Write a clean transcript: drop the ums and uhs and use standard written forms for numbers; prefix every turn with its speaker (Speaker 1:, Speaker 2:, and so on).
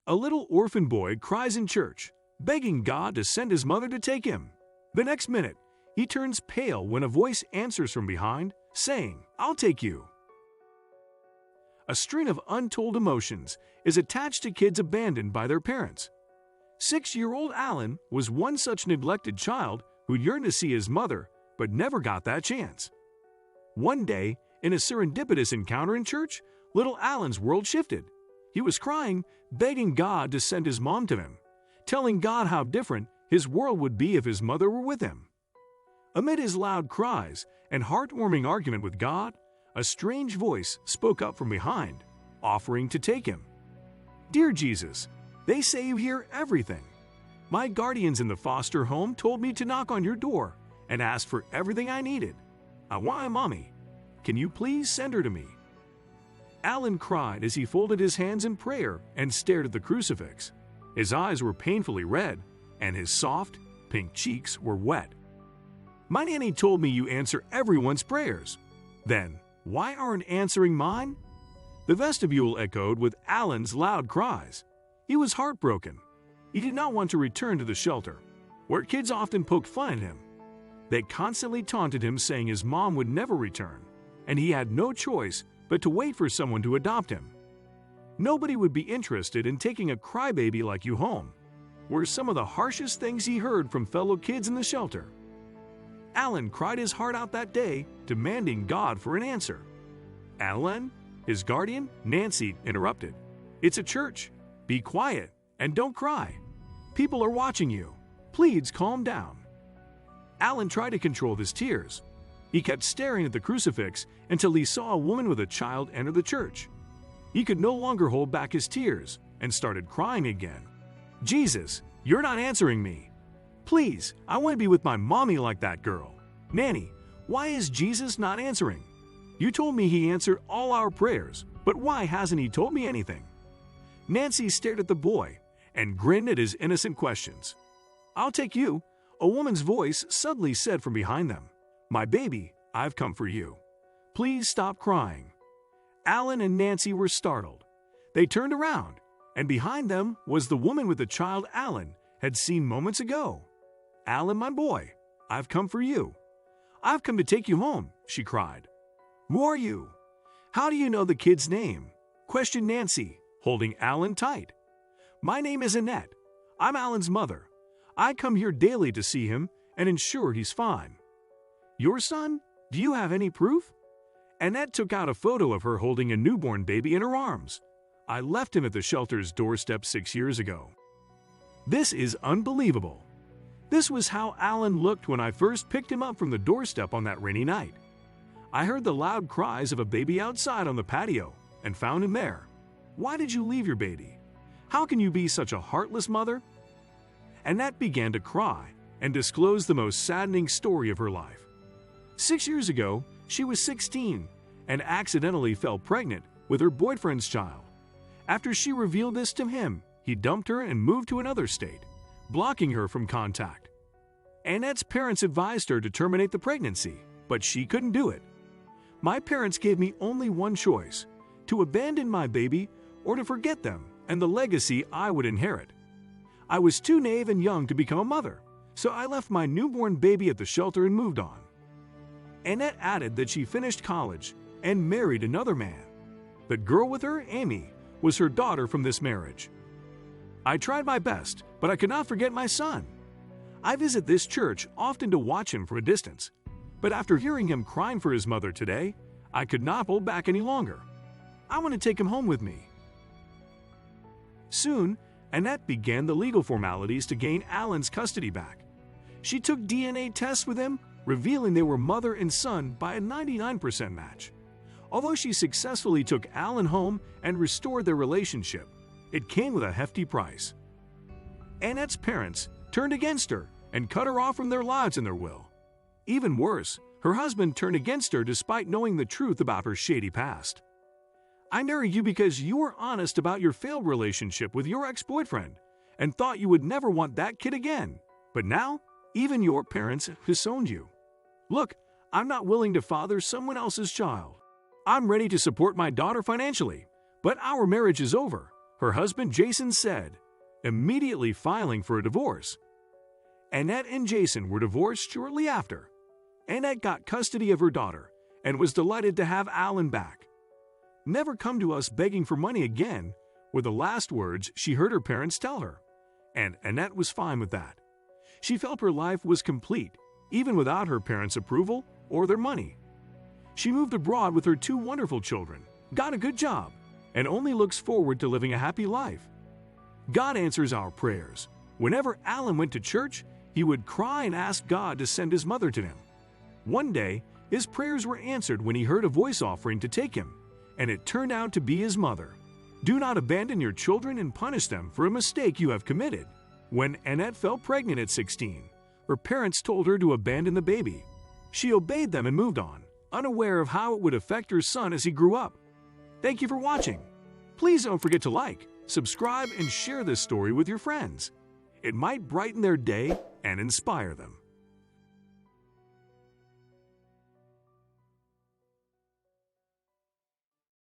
Speaker 1: A little orphan boy cries in church, begging God to send his mother to take him. The next minute, he turns pale when a voice answers from behind, saying, "I'll take you." A string of untold emotions is attached to kids abandoned by their parents. 6-year-old Alan was one such neglected child who yearned to see his mother but never got that chance. One day, in a serendipitous encounter in church, little Alan's world shifted. He was crying, begging God to send his mom to him, telling God how different his world would be if his mother were with him. Amid his loud cries and heartwarming argument with God, a strange voice spoke up from behind, offering to take him. "Dear Jesus, they say you hear everything. My guardians in the foster home told me to knock on your door and ask for everything I needed. I want my mommy. Can you please send her to me?" Alan cried as he folded his hands in prayer and stared at the crucifix. His eyes were painfully red, and his soft, pink cheeks were wet. "My nanny told me you answer everyone's prayers. Then, why aren't answering mine?" The vestibule echoed with Alan's loud cries. He was heartbroken. He did not want to return to the shelter, where kids often poked fun at him. They constantly taunted him, saying his mom would never return, and he had no choice but to wait for someone to adopt him. "Nobody would be interested in taking a crybaby like you home," were some of the harshest things he heard from fellow kids in the shelter. Alan cried his heart out that day, demanding God for an answer. "Alan," his guardian, Nancy, interrupted. "It's a church. Be quiet and don't cry. People are watching you. Please calm down." Alan tried to control his tears. He kept staring at the crucifix until he saw a woman with a child enter the church. He could no longer hold back his tears and started crying again. "Jesus, you're not answering me. Please, I want to be with my mommy like that girl. Nanny, why is Jesus not answering? You told me he answered all our prayers, but why hasn't he told me anything?" Nancy stared at the boy and grinned at his innocent questions. "I'll take you," a woman's voice suddenly said from behind them. "My baby, I've come for you. Please stop crying." Alan and Nancy were startled. They turned around, and behind them was the woman with the child Alan had seen moments ago. "Alan, my boy, I've come for you. I've come to take you home," she cried. "Who are you? How do you know the kid's name?" questioned Nancy, holding Alan tight. "My name is Annette. I'm Alan's mother. I come here daily to see him and ensure he's fine." "Your son? Do you have any proof?" Annette took out a photo of her holding a newborn baby in her arms. "I left him at the shelter's doorstep 6 years ago." "This is unbelievable. This was how Alan looked when I first picked him up from the doorstep on that rainy night. I heard the loud cries of a baby outside on the patio and found him there. Why did you leave your baby? How can you be such a heartless mother?" Annette began to cry and disclosed the most saddening story of her life. 6 years ago, she was 16 and accidentally fell pregnant with her boyfriend's child. After she revealed this to him, he dumped her and moved to another state, blocking her from contact. Annette's parents advised her to terminate the pregnancy, but she couldn't do it. "My parents gave me only one choice, to abandon my baby or to forget them and the legacy I would inherit. I was too naive and young to become a mother, so I left my newborn baby at the shelter and moved on." Annette added that she finished college and married another man. The girl with her, Amy, was her daughter from this marriage. "I tried my best, but I could not forget my son. I visit this church often to watch him from a distance, but after hearing him crying for his mother today, I could not hold back any longer. I want to take him home with me." Soon, Annette began the legal formalities to gain Alan's custody back. She took DNA tests with him, revealing they were mother and son by a 99% match. Although she successfully took Alan home and restored their relationship, it came with a hefty price. Annette's parents turned against her and cut her off from their lives in their will. Even worse, her husband turned against her despite knowing the truth about her shady past. "I married you because you were honest about your failed relationship with your ex-boyfriend and thought you would never want that kid again. But now, even your parents disowned you. Look, I'm not willing to father someone else's child. I'm ready to support my daughter financially, but our marriage is over. her husband Jason said, immediately filing for a divorce. Annette and Jason were divorced shortly after. Annette got custody of her daughter and was delighted to have Alan back. "Never come to us begging for money again," were the last words she heard her parents tell her, and Annette was fine with that. She felt her life was complete, even without her parents' approval or their money. She moved abroad with her 2 wonderful children, got a good job, and only looks forward to living a happy life. God answers our prayers. Whenever Alan went to church, he would cry and ask God to send his mother to him. One day, his prayers were answered when he heard a voice offering to take him, and it turned out to be his mother. Do not abandon your children and punish them for a mistake you have committed. When Annette fell pregnant at 16, her parents told her to abandon the baby. She obeyed them and moved on, unaware of how it would affect her son as he grew up. Thank you for watching. Please don't forget to like, subscribe, and share this story with your friends. It might brighten their day and inspire them.